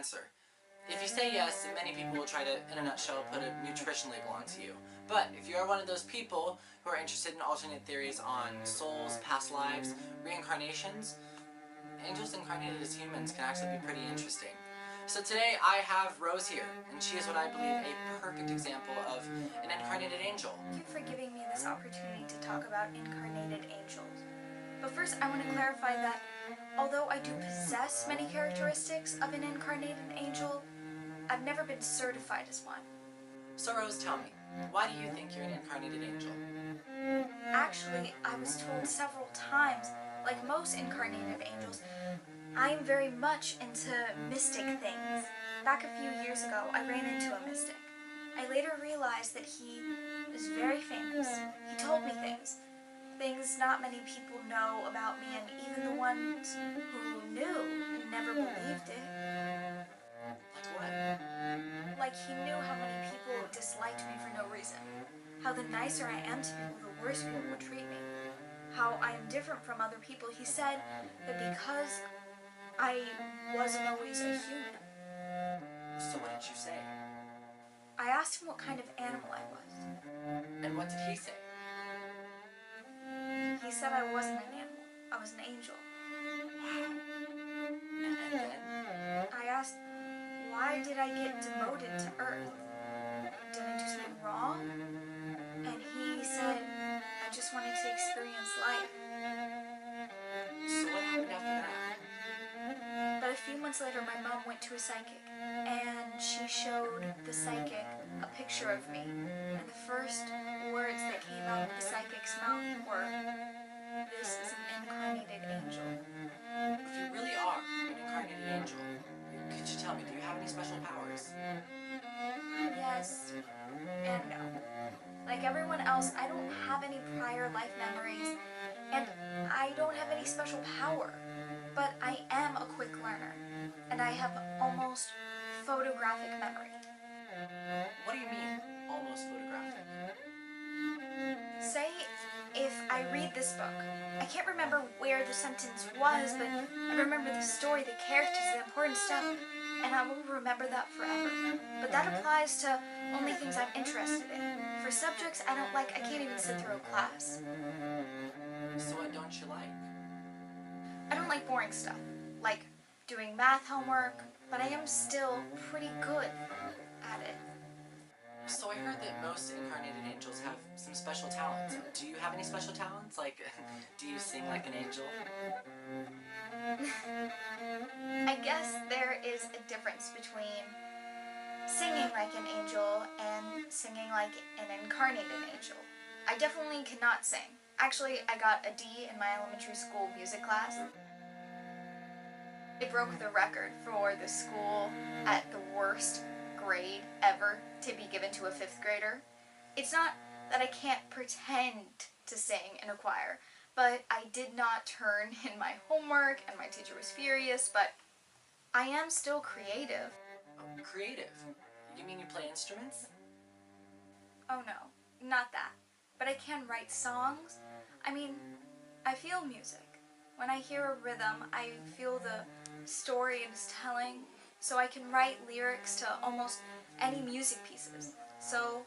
answer. If you say yes, many people will try to, in a nutshell, put a nutrition label onto you. But if you are one of those people who are interested in alternate theories on souls, past lives, reincarnations, angels incarnated as humans can actually be pretty interesting. So today I have Rose here, and she is what I believe a perfect example of an incarnated angel. Thank you for giving me this opportunity to talk about incarnated angels. But first I want to clarify that although I do possess many characteristics of an incarnated angel, I've never been certified as one. So Rose, tell me, why do you think you're an incarnated angel? Actually, I was told several times, like most incarnated angels, I am very much into mystic things. Back a few years ago, I ran into a mystic. I later realized that he was very famous. He told me things not many people know about me, and even the ones who knew never believed it. Like what? Like he knew how many people disliked me for no reason. How the nicer I am to people, the worse people would treat me. How I am different from other people. He said that because I wasn't always a human. So what did you say? I asked him what kind of animal I was. And what did he say? He said I wasn't an animal. I was an angel. Wow. And then? I asked, why did I get demoted to Earth? Did I do something wrong? And he said, I just wanted to experience life. So what happened after that? But a few months later, my mom went to a psychic, and she showed the psychic a picture of me. And the first words that came out of the psychic's mouth were, "This is an incarnated angel." If you really are an incarnated angel, could you tell me, do you have any special powers? Yes and no. Like everyone else, I don't have any prior life memories, and I don't have any special power. But I am a quick learner, and I have almost photographic memory. What do you mean, almost photographic? Say if I read this book, I can't remember where the sentence was, but I remember the story, the characters, the important stuff, and I will remember that forever. But that applies to only things I'm interested in. For subjects I don't like, I can't even sit through a class. So what don't you like? I don't like boring stuff, like doing math homework, but I am still pretty good at it. So I heard that most incarnated angels have some special talents. Do you have any special talents? Like, do you sing like an angel? I guess there is a difference between singing like an angel and singing like an incarnated angel. I definitely cannot sing. Actually, I got a D in my elementary school music class. It broke the record for the school at the worst grade ever to be given to a 5th grader. It's not that I can't pretend to sing in a choir, but I did not turn in my homework and my teacher was furious, but I am still creative. Oh, creative? You mean you play instruments? Oh no, not that. But I can write songs. I mean, I feel music. When I hear a rhythm, I feel the story it is telling, so I can write lyrics to almost any music pieces. So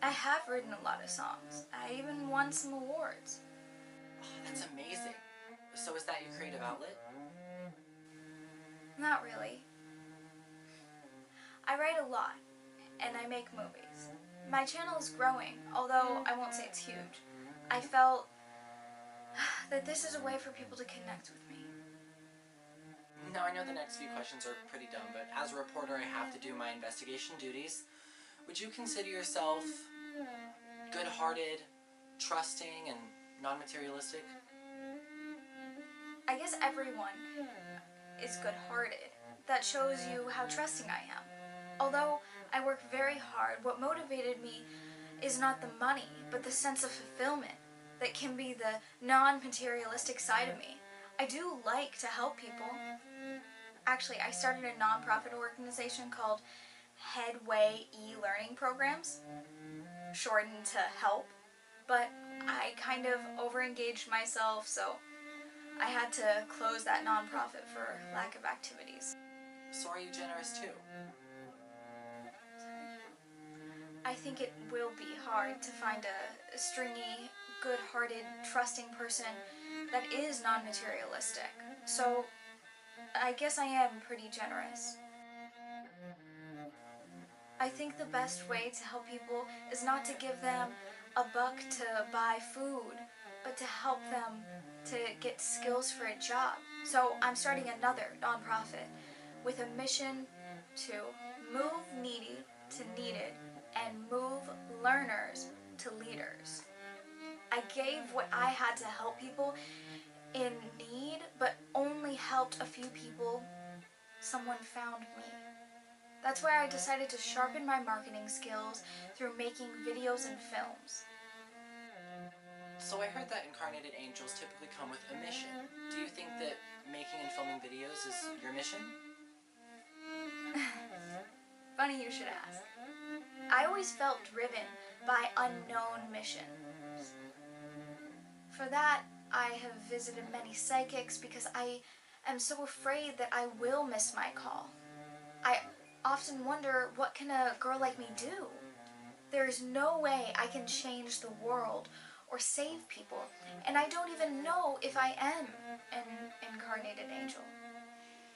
I have written a lot of songs. I even won some awards. Oh, that's amazing. So is that your creative outlet? Not really. I write a lot, and I make movies. My channel is growing, although I won't say it's huge. I felt that this is a way for people to connect with me. Now, I know the next few questions are pretty dumb, but as a reporter I have to do my investigation duties. Would you consider yourself good-hearted, trusting, and non-materialistic? I guess everyone is good-hearted. That shows you how trusting I am. Although I work very hard, what motivated me is not the money, but the sense of fulfillment that can be the non-materialistic side of me. I do like to help people. Actually, I started a non-profit organization called Headway e-learning programs, shortened to HELP, but I kind of over-engaged myself, so I had to close that non-profit for lack of activities. So are you generous too? I think it will be hard to find a stringy, good-hearted, trusting person that is non-materialistic. So I guess I am pretty generous. I think the best way to help people is not to give them a buck to buy food, but to help them to get skills for a job. So I'm starting another nonprofit with a mission to move needy to needed and move learners to leaders. I gave what I had to help people in need, but only helped a few people. Someone found me. That's why I decided to sharpen my marketing skills through making videos and films. So I heard that Incarnated Angels typically come with a mission. Do you think that making and filming videos is your mission? Funny you should ask. I always felt driven by unknown missions. For that, I have visited many psychics because I am so afraid that I will miss my call. I often wonder, what can a girl like me do? There is no way I can change the world or save people, and I don't even know if I am an incarnated angel.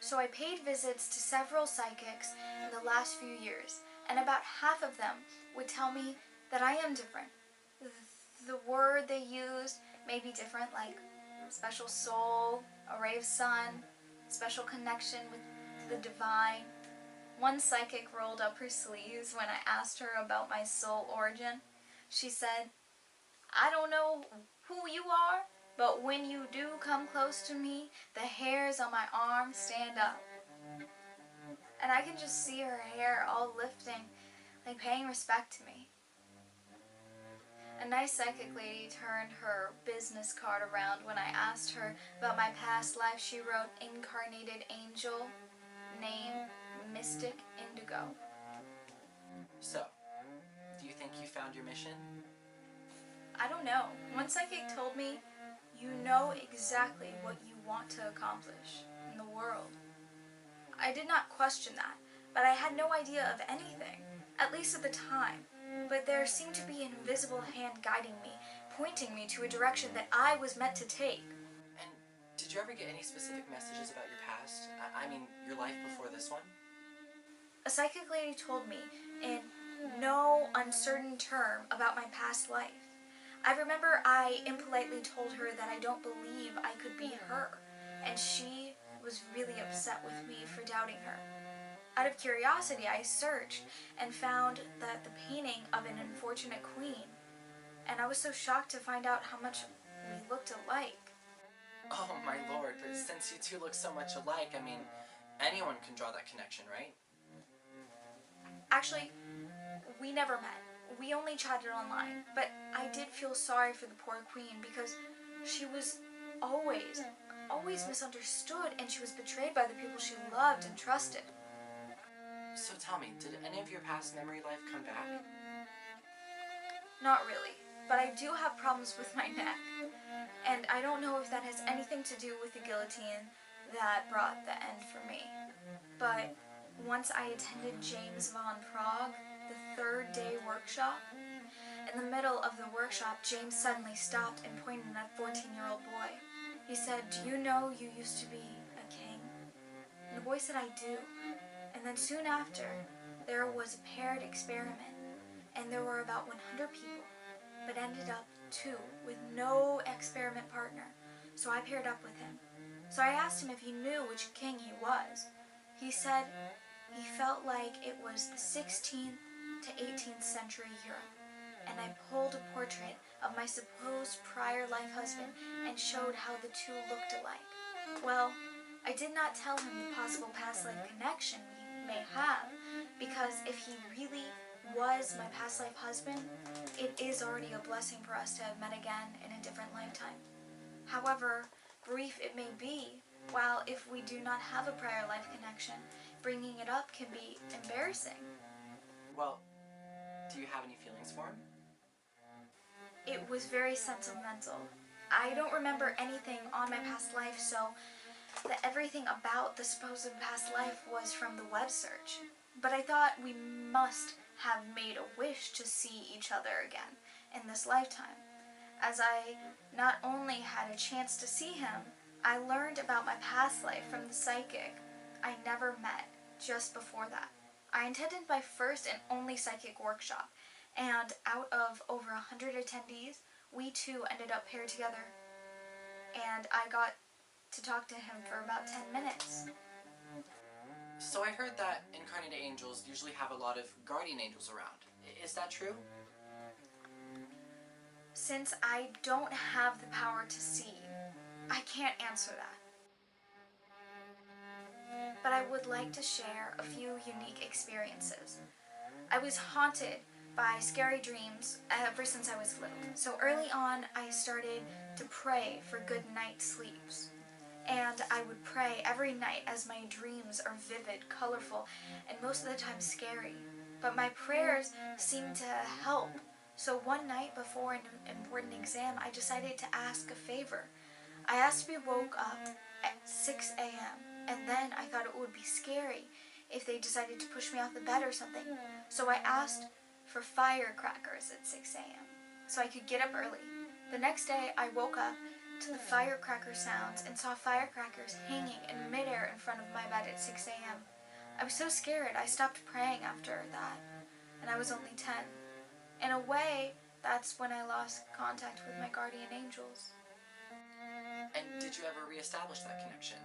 So I paid visits to several psychics in the last few years, and about half of them would tell me that I am different. The word they used may be different, like special soul, a ray of sun, special connection with the divine. One psychic rolled up her sleeves when I asked her about my soul origin. She said, "I don't know who you are, but when you do come close to me, the hairs on my arm stand up." And I can just see her hair all lifting, like paying respect to me. A nice psychic lady turned her business card around when I asked her about my past life. She wrote Incarnated Angel, name Mystic Indigo. So, do you think you found your mission? I don't know. One psychic told me, you know exactly what you want to accomplish in the world. I did not question that, but I had no idea of anything, at least at the time. But there seemed to be an invisible hand guiding me, pointing me to a direction that I was meant to take. And did you ever get any specific messages about your past? I mean, your life before this one? A psychic lady told me in no uncertain term about my past life. I remember I impolitely told her that I don't believe I could be her, and she was really upset with me for doubting her. Out of curiosity, I searched and found that the painting of an unfortunate queen, and I was so shocked to find out how much we looked alike. Oh my lord, but since you two look so much alike, I mean, anyone can draw that connection, right? Actually, we never met. We only chatted online, but I did feel sorry for the poor queen because she was always misunderstood, and she was betrayed by the people she loved and trusted. So tell me, did any of your past memory life come back? Not really, but I do have problems with my neck, and I don't know if that has anything to do with the guillotine that brought the end for me. But once I attended James Von Prague, the third day workshop. In the middle of the workshop, James suddenly stopped and pointed at a 14-year-old boy. He said, "Do you know you used to be a king?" And the boy said, "I do." And then soon after, there was a paired experiment, and there were about 100 people, but ended up 2 with no experiment partner. So I paired up with him. So I asked him if he knew which king he was. He said he felt like it was the 16th to 18th century Europe. And I pulled a portrait of my supposed prior life husband and showed how the two looked alike. Well, I did not tell him the possible past life connection we may have, because if he really was my past life husband, it is already a blessing for us to have met again in a different lifetime. However brief it may be, while if we do not have a prior life connection, bringing it up can be embarrassing. Well, do you have any feelings for him? It was very sentimental. I don't remember anything on my past life, so that everything about the supposed past life was from the web search. But I thought we must have made a wish to see each other again in this lifetime. As I not only had a chance to see him, I learned about my past life from the psychic I never met just before that. I attended my first and only psychic workshop, and out of over 100 attendees, we two ended up paired together. And I got to talk to him for about 10 minutes. So I heard that incarnated angels usually have a lot of guardian angels around. Is that true? Since I don't have the power to see, I can't answer that. But I would like to share a few unique experiences. I was haunted by scary dreams ever since I was little. So early on, I started to pray for good night sleeps. And I would pray every night as my dreams are vivid, colorful, and most of the time scary. But my prayers seemed to help. So one night before an important exam, I decided to ask a favor. I asked to be woke up at 6 a.m. and then I thought it would be scary if they decided to push me off the bed or something. So I asked for firecrackers at 6 a.m. so I could get up early. The next day, I woke up to the firecracker sounds and saw firecrackers hanging in midair in front of my bed at 6 a.m. I was so scared I stopped praying after that, and I was only 10. In a way, that's when I lost contact with my guardian angels. And did you ever reestablish that connection?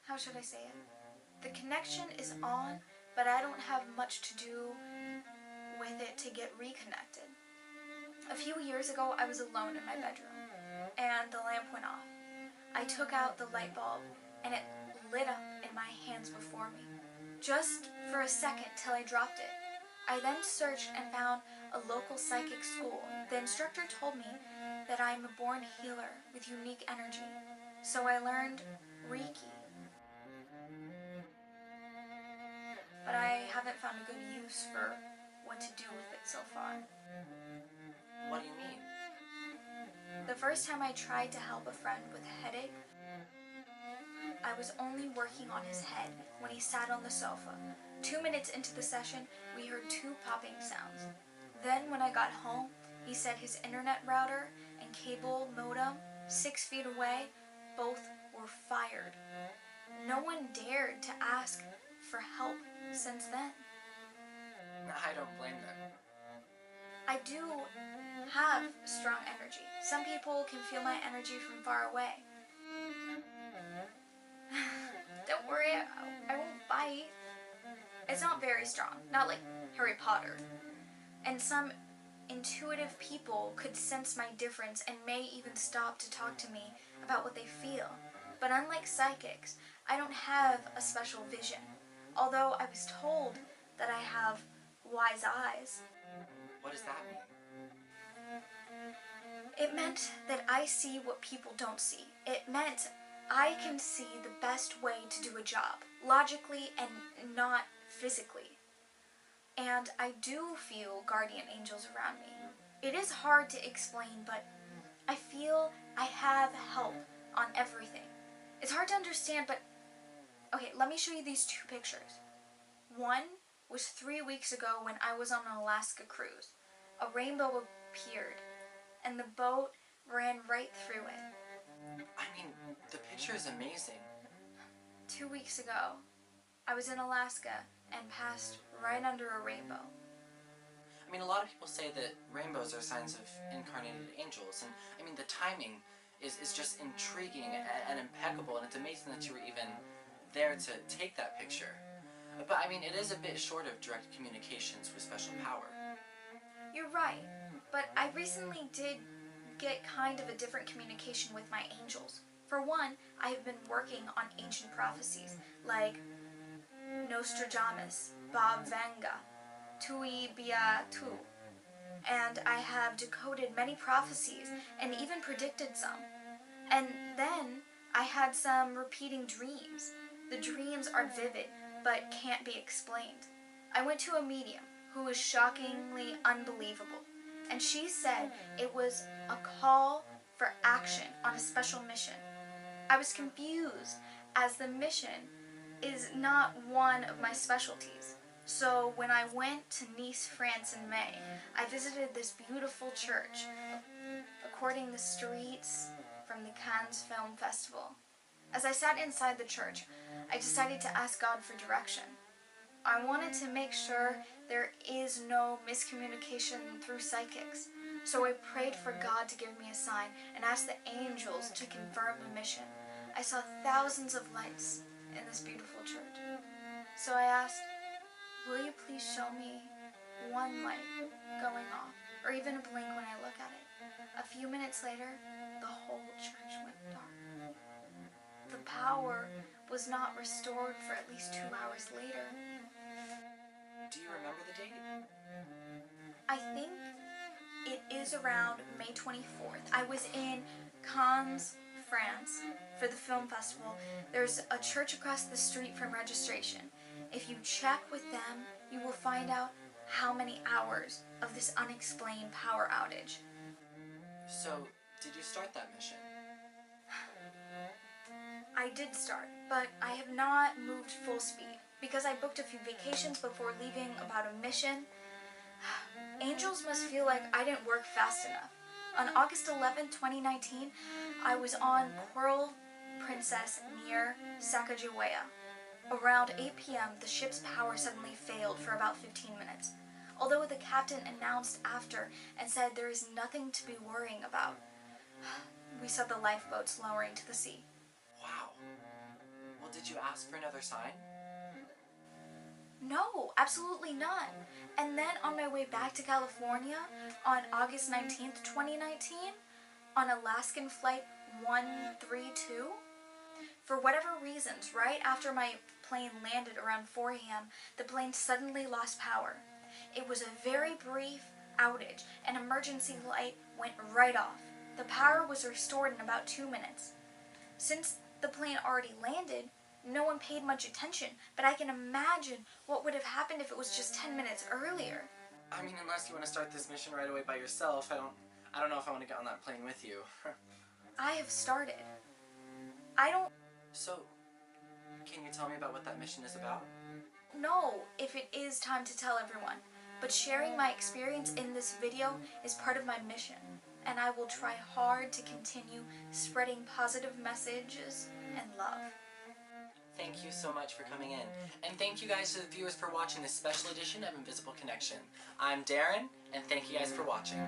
How should I say it? The connection is on, but I don't have much to do with it to get reconnected. A few years ago, I was alone in my bedroom, and the lamp went off. I took out the light bulb, and it lit up in my hands before me, just for a second till I dropped it. I then searched and found a local psychic school. The instructor told me that I am a born healer with unique energy, so I learned Reiki. But I haven't found a good use for what to do with it so far. What do you mean? The first time I tried to help a friend with a headache, I was only working on his head when he sat on the sofa. 2 minutes into the session, we heard 2 popping sounds. Then when I got home, he said his internet router and cable modem 6 feet away, both were fired. No one dared to ask for help since then. I don't blame them. I do have strong energy. Some people can feel my energy from far away. Don't worry, I won't bite. It's not very strong, not like Harry Potter. And some intuitive people could sense my difference and may even stop to talk to me about what they feel. But unlike psychics, I don't have a special vision, although I was told that I have wise eyes. What does that mean? It meant that I see what people don't see. It meant I can see the best way to do a job, logically and not physically. And I do feel guardian angels around me. It is hard to explain, but I feel I have help on everything. It's hard to understand, but okay, let me show you these 2 pictures. One was 3 weeks ago when I was on an Alaska cruise. A rainbow appeared, and the boat ran right through it. I mean, the picture is amazing. 2 weeks ago, I was in Alaska and passed right under a rainbow. I mean, a lot of people say that rainbows are signs of incarnated angels, and I mean, the timing is just intriguing and impeccable, and it's amazing that you were even there to take that picture. But I mean, it is a bit short of direct communications with special power. You're right, but I recently did get kind of a different communication with my angels. For one, I have been working on ancient prophecies like Nostradamus, Bob Vanga, Tui Bia Tu, and I have decoded many prophecies and even predicted some. And then I had some repeating dreams. The dreams are vivid but can't be explained. I went to a medium who was shockingly unbelievable, and she said it was a call for action on a special mission. I was confused as the mission is not one of my specialties. So when I went to Nice, France in May, I visited this beautiful church, according the streets from the Cannes Film Festival. As I sat inside the church, I decided to ask God for direction. I wanted to make sure there is no miscommunication through psychics. So I prayed for God to give me a sign and asked the angels to confirm the mission. I saw thousands of lights in this beautiful church. So I asked, will you please show me one light going off, or even a blink when I look at it? A few minutes later, the whole church went dark. The power was not restored for at least 2 hours later. Do you remember the date? I think it is around May 24th. I was in Cannes, France, for the film festival. There's a church across the street from registration. If you check with them, you will find out how many hours of this unexplained power outage. So, did you start that mission? I did start, but I have not moved full speed because I booked a few vacations before leaving about a mission. Angels must feel like I didn't work fast enough. On August 11, 2019, I was on Coral Princess near Sacagawea. Around 8 p.m., the ship's power suddenly failed for about 15 minutes. Although the captain announced after and said there is nothing to be worrying about, we saw the lifeboats lowering to the sea. Wow. Well, did you ask for another sign? No, absolutely not. And then on my way back to California on August 19th, 2019, on Alaskan Flight 132, for whatever reasons, right after my plane landed around 4 a.m., the plane suddenly lost power. It was a very brief outage. An emergency light went right off. The power was restored in about 2 minutes. Since the plane already landed, no one paid much attention, but I can imagine what would have happened if it was just 10 minutes earlier. I mean, unless you want to start this mission right away by yourself, I don't know if I want to get on that plane with you. I have started. I don't So, can you tell me about what that mission is about? know if it is time to tell everyone, but sharing my experience in this video is part of my mission, and I will try hard to continue spreading positive messages and love. Thank you so much for coming in. And thank you guys to the viewers for watching this special edition of Invisible Connection. I'm Darren, and thank you guys for watching.